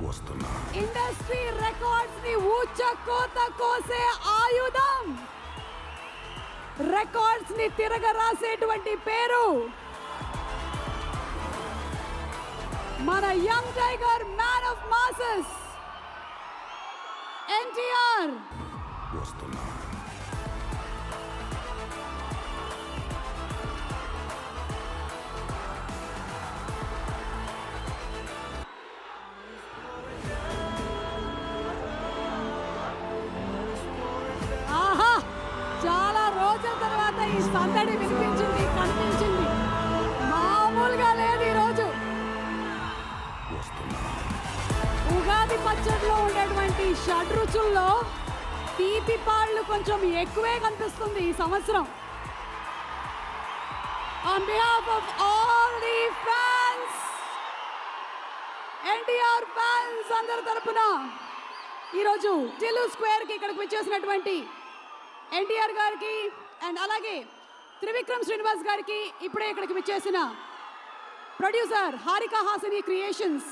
వస్తున్నా. Industry records ని ఊచ కోత కోసే ఆయుధం, రికార్డ్స్ ని తిరగ రాసేటువంటి పేరు మన young tiger, man of masses NTR. వస్తున్నా. ఆహా, చాలా రోజుల తర్వాత ఈ సందడి వినిపించింది, కనిపించింది. మామూలుగా లేదు ఈరోజు. వస్తున్నా. ఉగాది పచ్చడిలో ఉండేటువంటి షడ్రుచుల్లో తీపి పాళ్ళు కొంచెం ఎక్కువే కనిపిస్తుంది ఈ సంవత్సరం. On behalf of all the fans, NTR fans అందరి తరపున ఈరోజు టిల్లు స్క్వేర్కి ఇక్కడికి వచ్చేసినటువంటి ఎన్టీఆర్ గారికి అండ్ అలాగే త్రివిక్రమ్ శ్రీనివాస్ గారికి, ఇప్పుడే ఇక్కడికి వచ్చేసిన ప్రొడ్యూసర్ హారికా హాసిని క్రియేషన్స్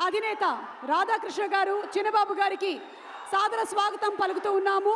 అధినేత రాధాకృష్ణ గారు, చిన్నబాబు గారికి సాదర స్వాగతం పలుకుతూ ఉన్నాము.